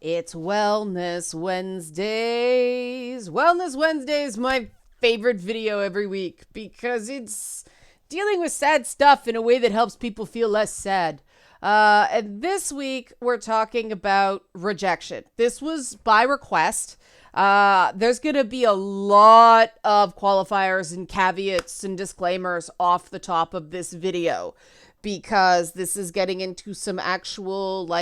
It's Wellness Wednesdays. Wellness Wednesdays, my favorite video every week because it's dealing with sad stuff in a way that helps people feel less sad. And this week, we're talking about rejection. This was by request. There's going to be a lot of qualifiers and caveats and disclaimers off the top of this video because this is getting into some actual,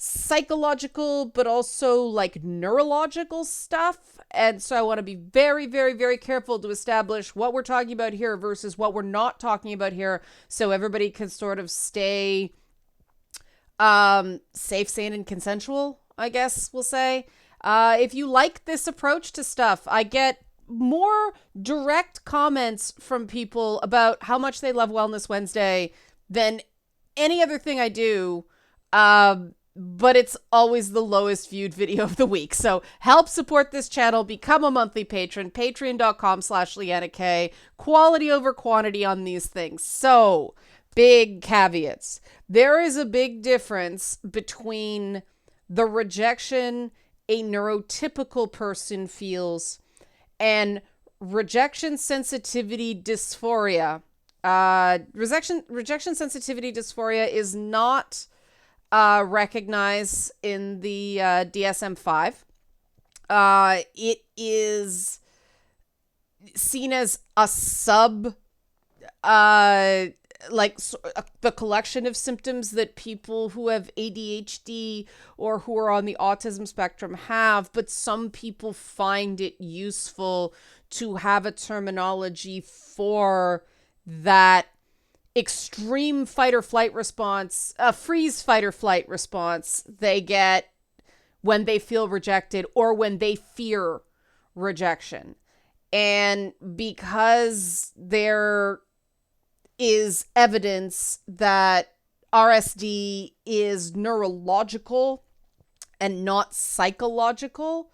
psychological, but also neurological stuff. And so I want to be very, very, very careful to establish what we're talking about here versus what we're not talking about here, so everybody can sort of stay safe, sane, and consensual, I guess we'll say. If you like this approach to stuff, I get more direct comments from people about how much they love Wellness Wednesday than any other thing I do. But it's always the lowest viewed video of the week. So help support this channel. Become a monthly patron. Patreon.com/LeannaK. Quality over quantity on these things. So, big caveats. There is a big difference between the rejection a neurotypical person feels and rejection sensitivity dysphoria. Rejection sensitivity dysphoria is not recognized in the DSM-5. It is seen as a the collection of symptoms that people who have ADHD or who are on the autism spectrum have, but some people find it useful to have a terminology for that extreme fight or flight response, a freeze fight or flight response they get when they feel rejected or when they fear rejection. And because there is evidence that RSD is neurological and not psychological,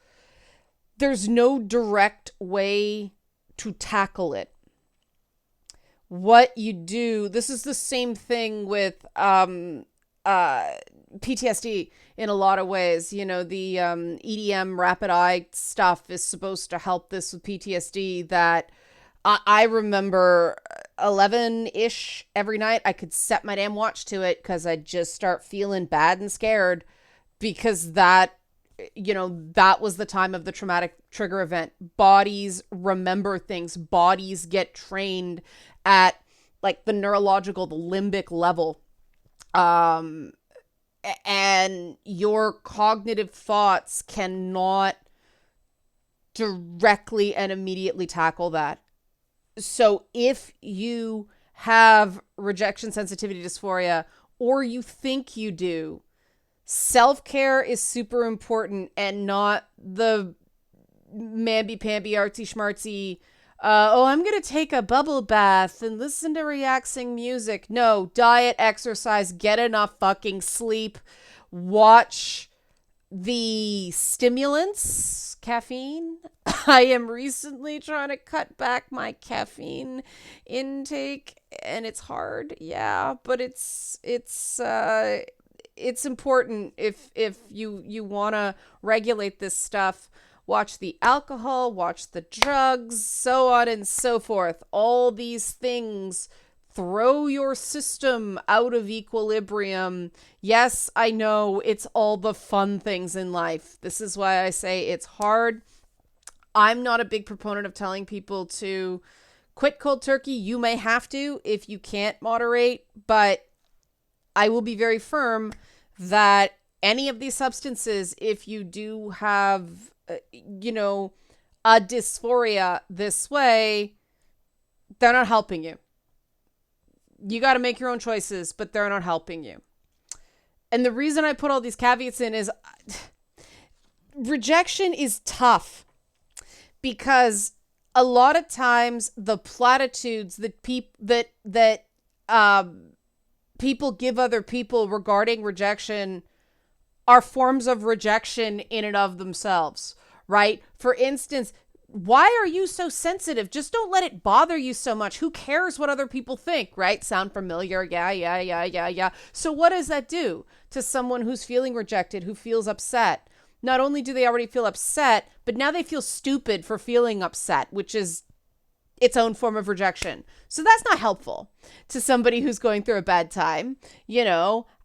there's no direct way to tackle it. What you do, this is the same thing with PTSD in a lot of ways. You know, the EDM rapid eye stuff is supposed to help this with PTSD. That I remember 11-ish every night. I could set my damn watch to it because I'd just start feeling bad and scared because that was the time of the traumatic trigger event. Bodies remember things. Bodies get trained at the neurological, the limbic level. And your cognitive thoughts cannot directly and immediately tackle that. So if you have rejection sensitivity dysphoria, or you think you do, self-care is super important, and not the mamby-pamby, artsy-schmartsy, I'm going to take a bubble bath and listen to relaxing music. No, diet, exercise, get enough fucking sleep, watch the stimulants, caffeine. I am recently trying to cut back my caffeine intake, and it's hard. Yeah, but it's important if you want to regulate this stuff. Watch the alcohol, watch the drugs, so on and so forth. All these things throw your system out of equilibrium. Yes, I know it's all the fun things in life. This is why I say it's hard. I'm not a big proponent of telling people to quit cold turkey. You may have to if you can't moderate, but I will be very firm that any of these substances, if you do have a dysphoria this way, they're not helping you. You got to make your own choices, but they're not helping you. And the reason I put all these caveats in is rejection is tough because a lot of times the platitudes that people give other people regarding rejection are forms of rejection in and of themselves, right? For instance, why are you so sensitive? Just don't let it bother you so much. Who cares what other people think, right? Sound familiar? Yeah. So what does that do to someone who's feeling rejected, who feels upset? Not only do they already feel upset, but now they feel stupid for feeling upset, which is its own form of rejection. So that's not helpful to somebody who's going through a bad time.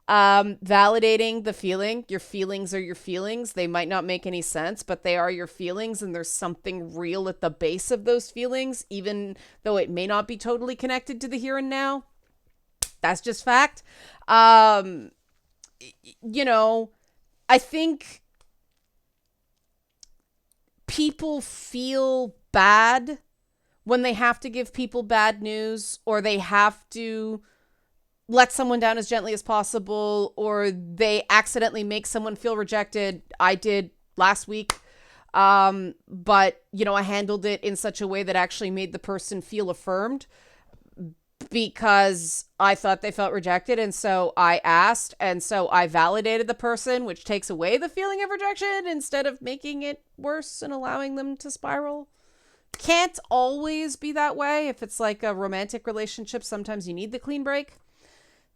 Validating the feeling. Your feelings are your feelings. They might not make any sense, but they are your feelings, and there's something real at the base of those feelings, even though it may not be totally connected to the here and now. That's just fact. I think people feel bad when they have to give people bad news, or they have to let someone down as gently as possible, or they accidentally make someone feel rejected. I did last week. But I handled it in such a way that actually made the person feel affirmed, because I thought they felt rejected. And so I asked, and so I validated the person, which takes away the feeling of rejection instead of making it worse and allowing them to spiral. Can't always be that way. If it's like a romantic relationship, sometimes you need the clean break.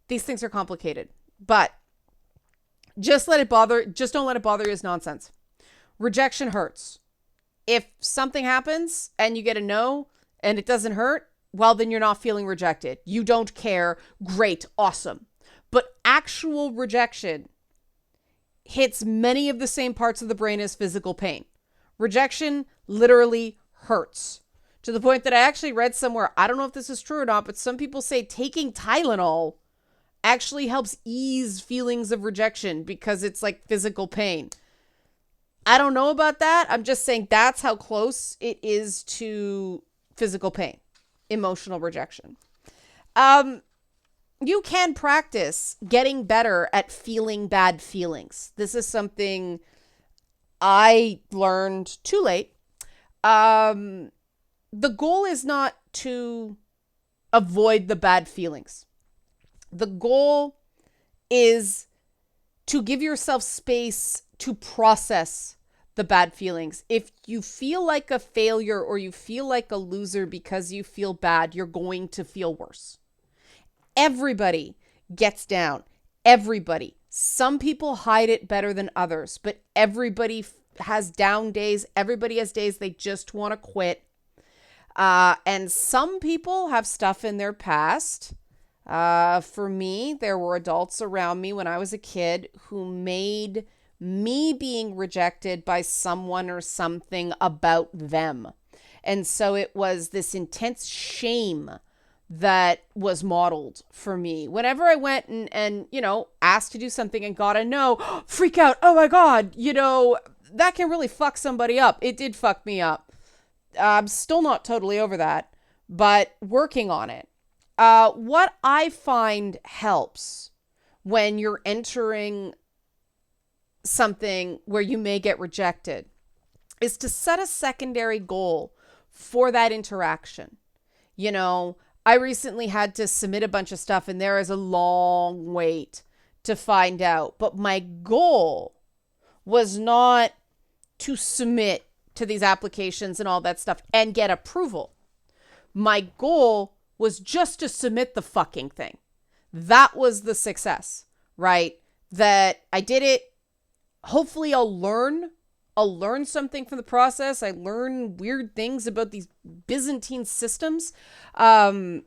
These things are complicated, but just don't let it bother you is nonsense. Rejection hurts. If something happens and you get a no and it doesn't hurt, well, then you're not feeling rejected. You don't care. Great. Awesome. But actual rejection hits many of the same parts of the brain as physical pain. Rejection literally hurts, to the point that I actually read somewhere, I don't know if this is true or not, but some people say taking Tylenol actually helps ease feelings of rejection because it's like physical pain. I don't know about that. I'm just saying that's how close it is to physical pain, emotional rejection. You can practice getting better at feeling bad feelings. This is something I learned too late. The goal is not to avoid the bad feelings. The goal is to give yourself space to process the bad feelings. If you feel like a failure or you feel like a loser because you feel bad, you're going to feel worse. Everybody gets down. Everybody. Some people hide it better than others, but everybody has down days. Everybody has days they just want to quit. And some people have stuff in their past. For me, there were adults around me when I was a kid who made me being rejected by someone or something about them. And so it was this intense shame that was modeled for me. Whenever I went and asked to do something and got a no, freak out. Oh my God, that can really fuck somebody up. It did fuck me up. I'm still not totally over that, but working on it. What I find helps when you're entering something where you may get rejected is to set a secondary goal for that interaction. I recently had to submit a bunch of stuff, and there is a long wait to find out. But my goal was not to submit to these applications and all that stuff and get approval. My goal was just to submit the fucking thing. That was the success, right? That I did it. Hopefully I'll learn something from the process. I learn weird things about these Byzantine systems. So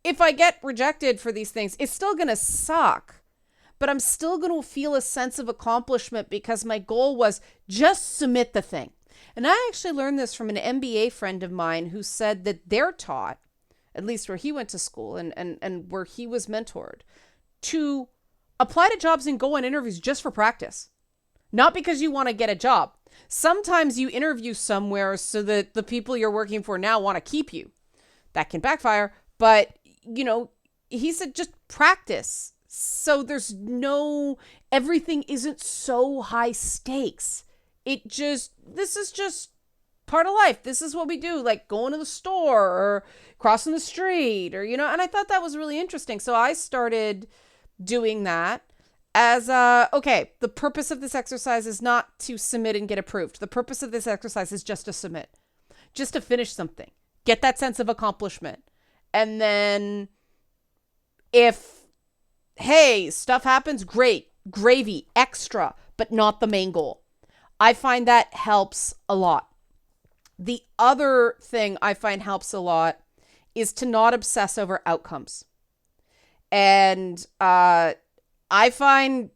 if I get rejected for these things, it's still going to suck, but I'm still going to feel a sense of accomplishment because my goal was just submit the thing. And I actually learned this from an MBA friend of mine who said that they're taught, at least where he went to school and where he was mentored, to apply to jobs and go on interviews just for practice. Not because you want to get a job. Sometimes you interview somewhere so that the people you're working for now want to keep you. That can backfire. But, he said just practice. So everything isn't so high stakes. This is just part of life. This is what we do, like going to the store or crossing the street or, and I thought that was really interesting. So I started doing that. as okay, the purpose of this exercise is not to submit and get approved. The purpose of this exercise is just to submit, just to finish something, get that sense of accomplishment. And then if, hey, stuff happens, great, gravy, extra, but not the main goal. I find that helps a lot. The other thing I find helps a lot is to not obsess over outcomes. And I find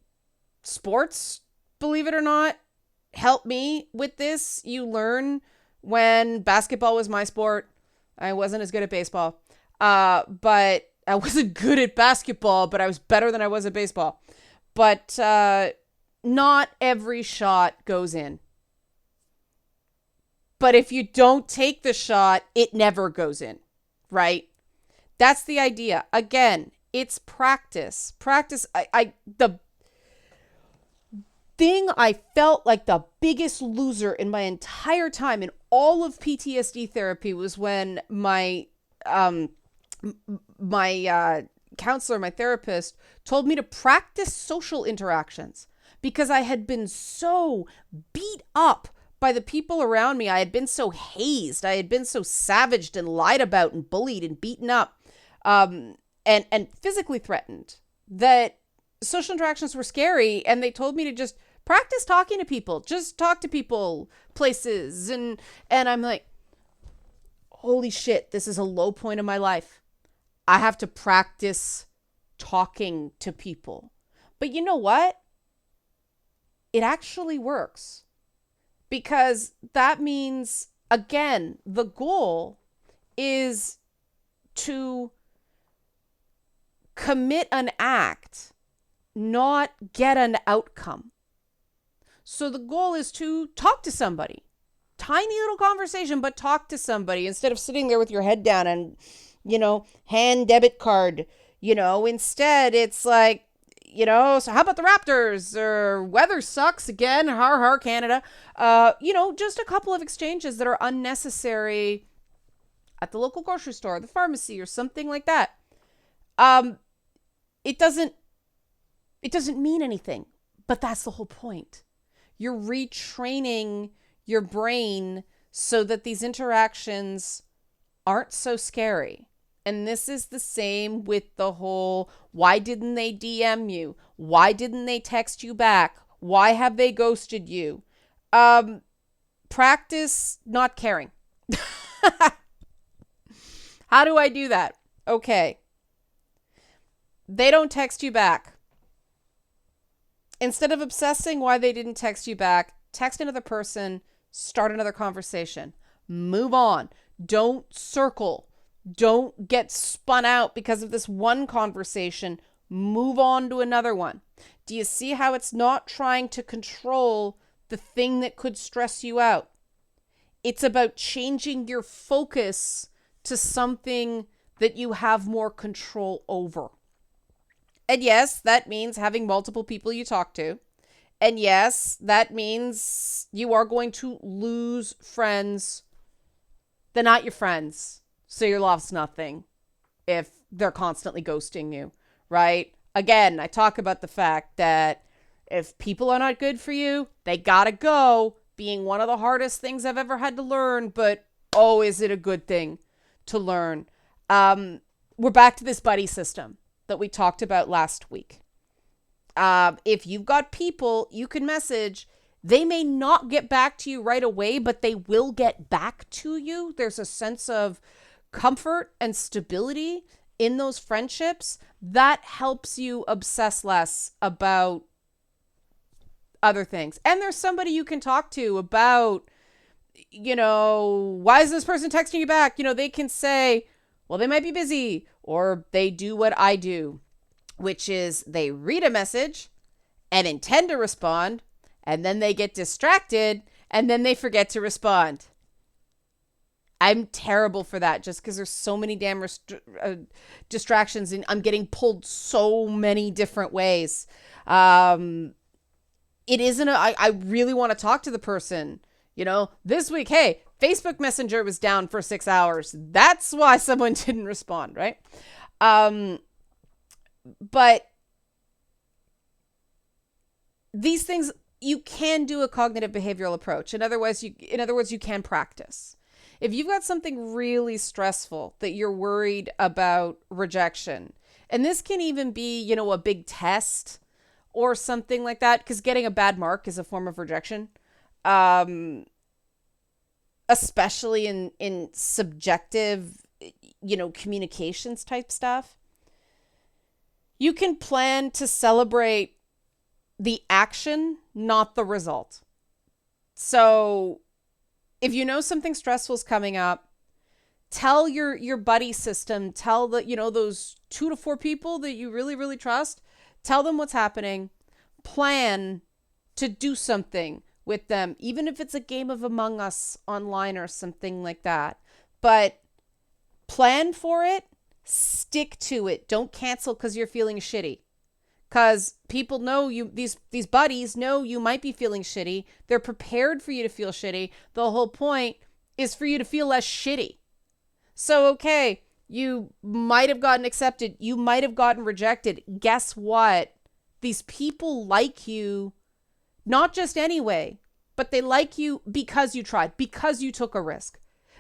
sports, believe it or not, help me with this. You learn when basketball was my sport. I wasn't as good at baseball. But I wasn't good at basketball, but I was better than I was at baseball. But not every shot goes in. But if you don't take the shot, it never goes in, right? That's the idea. Again, it's practice. Practice. The thing I felt like the biggest loser in my entire time in all of PTSD therapy was when my counselor, my therapist, told me to practice social interactions because I had been so beat up by the people around me. I had been so hazed. I had been so savaged and lied about and bullied and beaten up and physically threatened that social interactions were scary. And they told me to just practice talking to people, just talk to people, places. And I'm like, holy shit, this is a low point in my life. I have to practice talking to people. But you know what? It actually works. Because that means, again, the goal is to commit an act, not get an outcome. So the goal is to talk to somebody. Tiny little conversation, but talk to somebody instead of sitting there with your head down and, hand debit card. Instead it's like, so how about the Raptors? Or weather sucks again. Har har Canada. Just a couple of exchanges that are unnecessary at the local grocery store, the pharmacy, or something like that. It doesn't mean anything, but that's the whole point. You're retraining your brain so that these interactions aren't so scary. And this is the same with the whole, why didn't they DM you? Why didn't they text you back? Why have they ghosted you? Practice not caring. How do I do that? Okay. They don't text you back. Instead of obsessing why they didn't text you back, text another person, start another conversation. Move on. Don't circle. Don't get spun out because of this one conversation. Move on to another one. Do you see how it's not trying to control the thing that could stress you out? It's about changing your focus to something that you have more control over. And yes, that means having multiple people you talk to. And yes, that means you are going to lose friends. They're not your friends. So you lost nothing if they're constantly ghosting you, right? Again, I talk about the fact that if people are not good for you, they gotta go, being one of the hardest things I've ever had to learn, but oh, is it a good thing to learn? We're back to this buddy system that we talked about last week. If you've got people you can message, they may not get back to you right away, but they will get back to you. There's a sense of comfort and stability in those friendships that helps you obsess less about other things. And there's somebody you can talk to about, why is this person texting you back? They can say, well, they might be busy, or they do what I do, which is they read a message and intend to respond, and then they get distracted, and then they forget to respond. I'm terrible for that just because there's so many damn distractions and I'm getting pulled so many different ways. It isn't I really want to talk to the person. This week, hey, Facebook Messenger was down for 6 hours. That's why someone didn't respond, right? But these things, you can do a cognitive behavioral approach. In other words, you can practice. If you've got something really stressful that you're worried about rejection, and this can even be, you know, a big test or something like that, because getting a bad mark is a form of rejection, especially in subjective, you know, communications type stuff. You can plan to celebrate the action, not the result. So if you know something stressful is coming up, tell your buddy system, tell the, you know, those 2 to 4 people that you really, really trust, tell them what's happening, plan to do something with them, even if it's a game of Among Us online or something like that. But plan for it, stick to it. Don't cancel because you're feeling shitty. Because people know you, these buddies know you might be feeling shitty. They're prepared for you to feel shitty. The whole point is for you to feel less shitty. So, okay, you might have gotten accepted. You might have gotten rejected. Guess what? These people like you, not just anyway, but they like you because you tried, because you took a risk.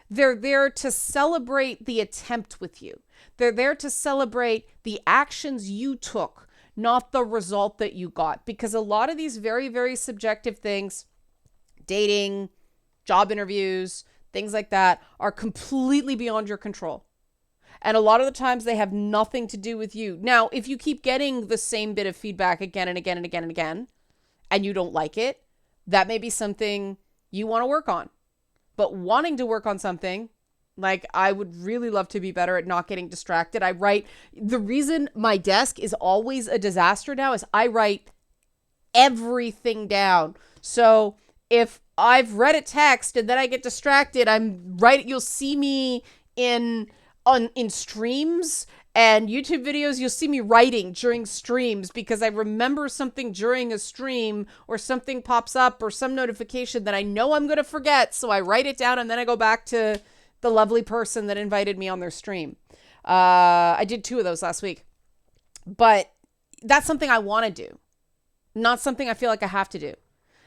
They're there to celebrate the attempt with you. They're there to celebrate the actions you took, not the result that you got. Because a lot of these very, very subjective things, dating, job interviews, things like that, are completely beyond your control. And a lot of the times they have nothing to do with you. Now, if you keep getting the same bit of feedback again and again and again and again, and you don't like it, that may be something you want to work on. But wanting to work on something, like, I would really love to be better at not getting distracted. The reason my desk is always a disaster now is I write everything down. So if I've read a text and then I get distracted, you'll see me in streams and YouTube videos, you'll see me writing during streams because I remember something during a stream, or something pops up or some notification that I know I'm going to forget. So I write it down and then I go back to the lovely person that invited me on their stream. I did 2 of those last week, but that's something I want to do, not something I feel like I have to do.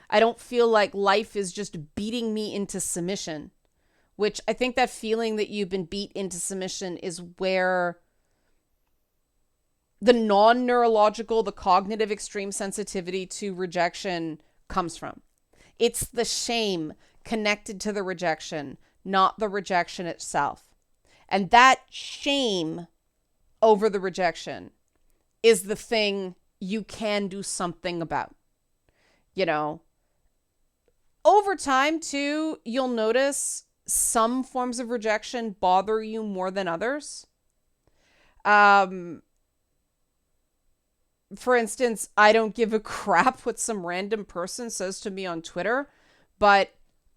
I don't feel like life is just beating me into submission, which I think that feeling that you've been beat into submission is where the non-neurological, the cognitive extreme sensitivity to rejection comes from. It's the shame connected to the rejection, not the rejection itself. And that shame over the rejection is the thing you can do something about. You know, over time too, you'll notice some forms of rejection bother you more than others. For instance, I don't give a crap what some random person says to me on Twitter,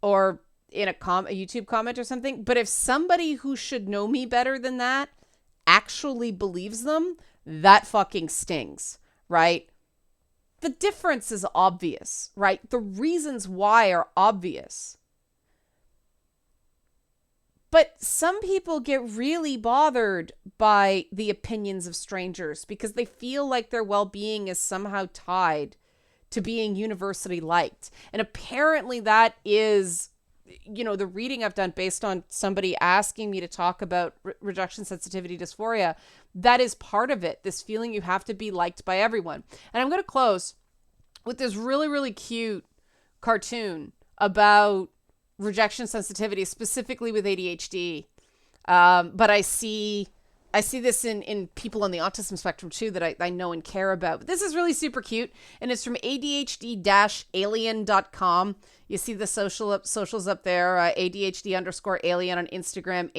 or in a YouTube comment or something. But if somebody who should know me better than that actually believes them, that fucking stings, right? The difference is obvious, right? The reasons why are obvious. But some people get really bothered by the opinions of strangers because they feel like their well-being is somehow tied to being universally liked. And apparently that is, you know, the reading I've done based on somebody asking me to talk about rejection sensitivity dysphoria. That is part of it, this feeling you have to be liked by everyone. And I'm going to close with this really, really cute cartoon about rejection sensitivity, specifically with ADHD. But I see this in people on the autism spectrum too that I know and care about. But this is really super cute, and it's from adhd-alien.com. You see the socials up there, ADHD_alien on Instagram,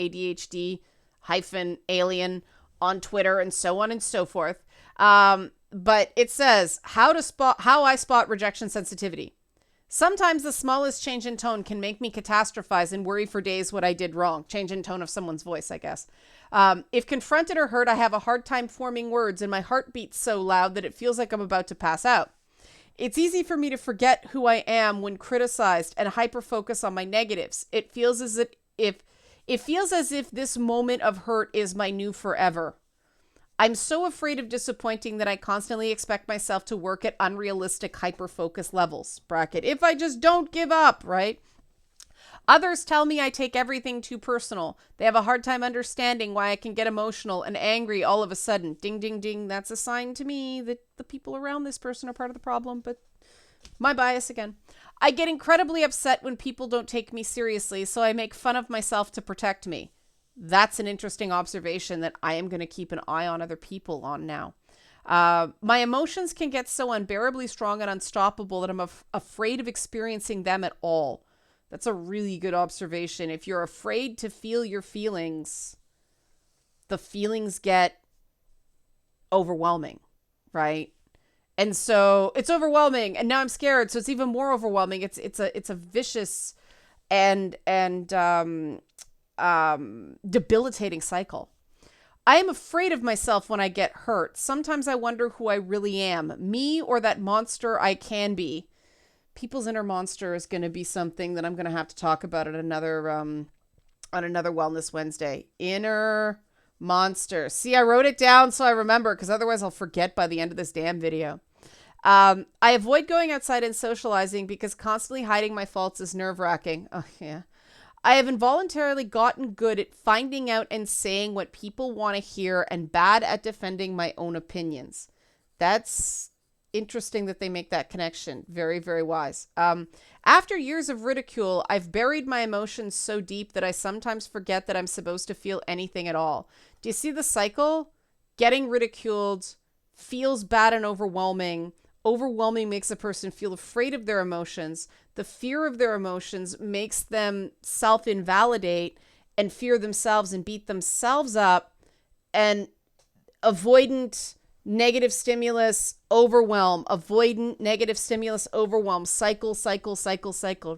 ADHD-alien on Twitter, and so on and so forth. But it says, how I spot rejection sensitivity. Sometimes the smallest change in tone can make me catastrophize and worry for days what I did wrong. Change in tone of someone's voice, I guess. If confronted or hurt, I have a hard time forming words and my heart beats so loud that it feels like I'm about to pass out. It's easy for me to forget who I am when criticized and hyper-focus on my negatives. It feels as if this moment of hurt is my new forever. I'm so afraid of disappointing that I constantly expect myself to work at unrealistic hyper-focus levels. Bracket, if I just don't give up, right? Others tell me I take everything too personal. They have a hard time understanding why I can get emotional and angry all of a sudden. Ding, ding, ding. That's a sign to me that the people around this person are part of the problem, but my bias again. I get incredibly upset when people don't take me seriously, so I make fun of myself to protect me. That's an interesting observation that I am going to keep an eye on other people on now. My emotions can get so unbearably strong and unstoppable that I'm afraid of experiencing them at all. That's a really good observation. If you're afraid to feel your feelings, the feelings get overwhelming, right? And so it's overwhelming, and now I'm scared, so it's even more overwhelming. It's a vicious and debilitating cycle. I am afraid of myself when I get hurt. Sometimes I wonder who I really am, me or that monster I can be. People's inner monster is going to be something that I'm going to have to talk about at another on another Wellness Wednesday. Inner monster. See, I wrote it down so I remember, because otherwise I'll forget by the end of this damn video. I avoid going outside and socializing because constantly hiding my faults is nerve-wracking. Oh, yeah. I have involuntarily gotten good at finding out and saying what people want to hear and bad at defending my own opinions. That's interesting that they make that connection. Very, very wise. After years of ridicule, I've buried my emotions so deep that I sometimes forget that I'm supposed to feel anything at all. Do you see the cycle? Getting ridiculed feels bad and overwhelming. Overwhelming makes a person feel afraid of their emotions. The fear of their emotions makes them self-invalidate and fear themselves and beat themselves up. And avoidant negative stimulus, overwhelm, avoidant negative stimulus, overwhelm, cycle,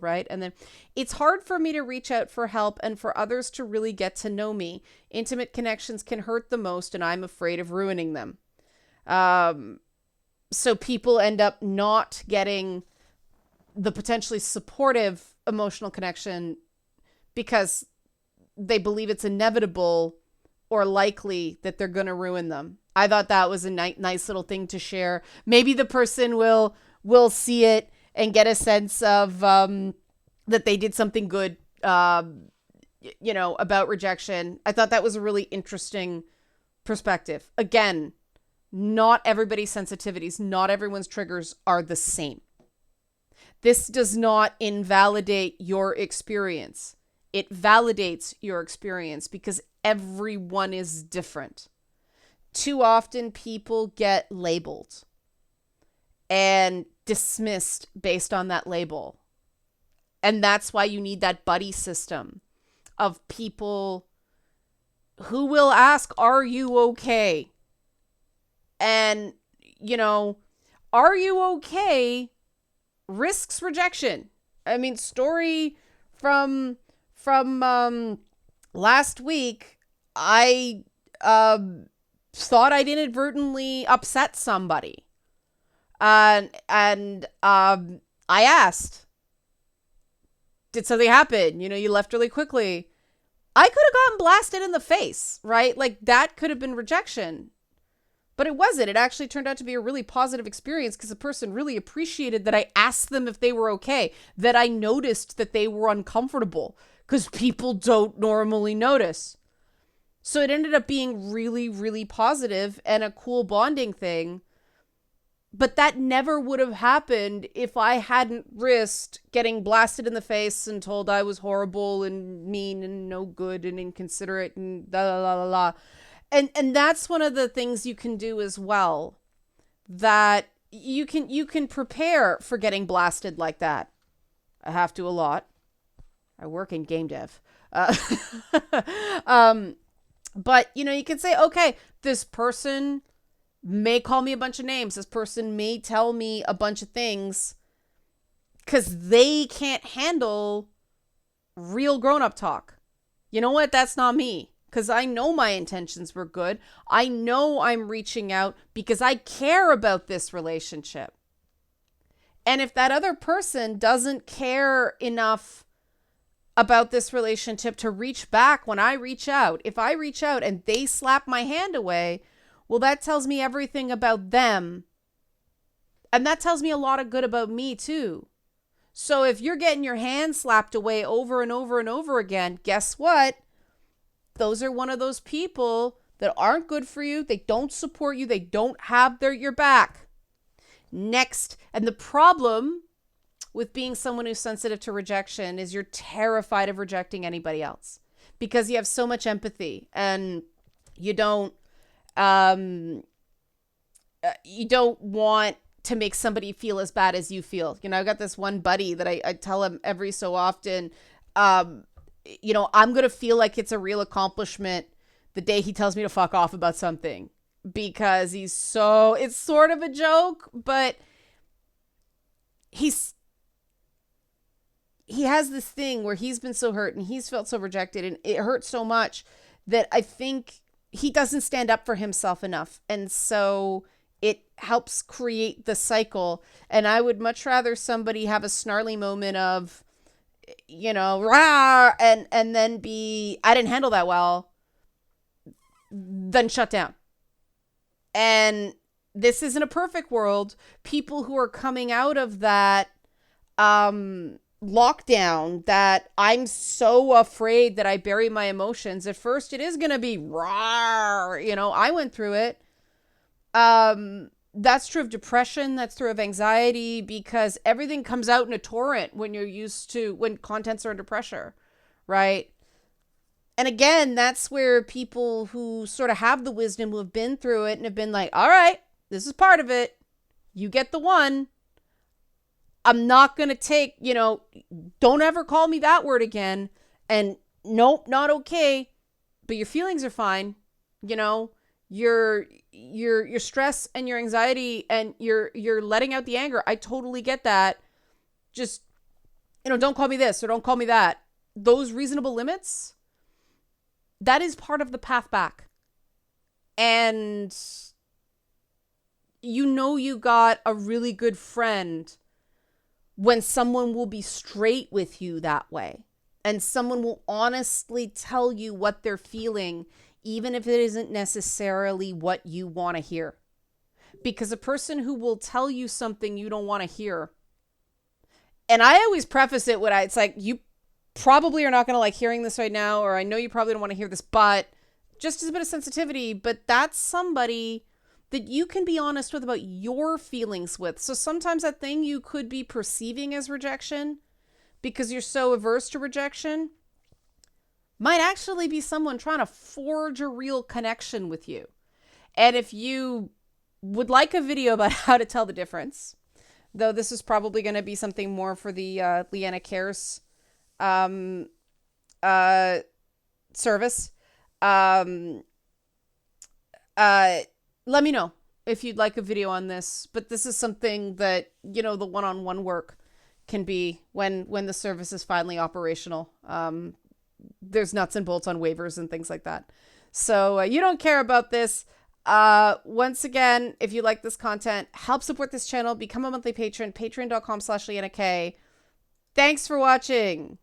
right? And then it's hard for me to reach out for help and for others to really get to know me. Intimate connections can hurt the most, and I'm afraid of ruining them. So people end up not getting the potentially supportive emotional connection because they believe it's inevitable or likely that they're going to ruin them. I thought that was a nice little thing to share. Maybe the person will see it and get a sense of that they did something good, about rejection. I thought that was a really interesting perspective. Again, not everybody's sensitivities, not everyone's triggers are the same. This does not invalidate your experience. It validates your experience because everyone is different. Too often people get labeled and dismissed based on that label. And that's why you need that buddy system of people who will ask, are you okay? And, are you okay risks rejection. I mean, story from last week, I thought I'd inadvertently upset somebody. And I asked, did something happen? You left really quickly. I could have gotten blasted in the face, right? Like that could have been rejection. But it wasn't. It actually turned out to be a really positive experience because the person really appreciated that I asked them if they were okay, that I noticed that they were uncomfortable because people don't normally notice. So it ended up being really, really positive and a cool bonding thing. But that never would have happened if I hadn't risked getting blasted in the face and told I was horrible and mean and no good and inconsiderate and la la la la la. And that's one of the things you can do as well, that you can prepare for getting blasted like that. I have to a lot. I work in game dev. But, you can say, okay, this person may call me a bunch of names. This person may tell me a bunch of things because they can't handle real grown-up talk. You know what? That's not me. Because I know my intentions were good. I know I'm reaching out because I care about this relationship. And if that other person doesn't care enough about this relationship to reach back when I reach out, if I reach out and they slap my hand away, Well, that tells me everything about them. And that tells me a lot of good about me too. So if you're getting your hand slapped away over and over and over again, guess what? Those are one of those people that aren't good for you. They don't support you. They don't have your back. Next, and the problem with being someone who's sensitive to rejection is you're terrified of rejecting anybody else because you have so much empathy and you don't want to make somebody feel as bad as you feel. You know, I've got this one buddy that I tell him every so often, you know, I'm going to feel like it's a real accomplishment the day he tells me to fuck off about something because it's sort of a joke, but he has this thing where he's been so hurt and he's felt so rejected and it hurts so much that I think he doesn't stand up for himself enough. And so it helps create the cycle. And I would much rather somebody have a snarly moment of, you know, rah, and then be, I didn't handle that well, than shut down. And this isn't a perfect world. People who are coming out of that lockdown, that I'm so afraid that I bury my emotions. At first, it is going to be raw. You know, I went through it. That's true of depression. That's true of anxiety because everything comes out in a torrent when contents are under pressure, right? And again, that's where people who sort of have the wisdom, who have been through it and have been like, all right, this is part of it. You get the one. I'm not going to take, you know, don't ever call me that word again. And nope, not okay. But your feelings are fine. You know, your stress and your anxiety and you're letting out the anger. I totally get that. Just, you know, don't call me this or don't call me that. Those reasonable limits, that is part of the path back. And you know, you got a really good friend when someone will be straight with you that way. And someone will honestly tell you what they're feeling, even if it isn't necessarily what you want to hear. Because a person who will tell you something you don't want to hear, and I always preface it it's like, you probably are not going to like hearing this right now, or I know you probably don't want to hear this, but just as a bit of sensitivity, but that's somebody that you can be honest with about your feelings with. So sometimes that thing you could be perceiving as rejection because you're so averse to rejection might actually be someone trying to forge a real connection with you. And if you would like a video about how to tell the difference, though this is probably going to be something more for the Leanna Cares service, let me know if you'd like a video on this. But this is something that, you know, the one-on-one work can be when the service is finally operational. There's nuts and bolts on waivers and things like that. So you don't care about this. Once again, if you like this content, help support this channel, become a monthly patron, patreon.com/LeannaK. Thanks for watching.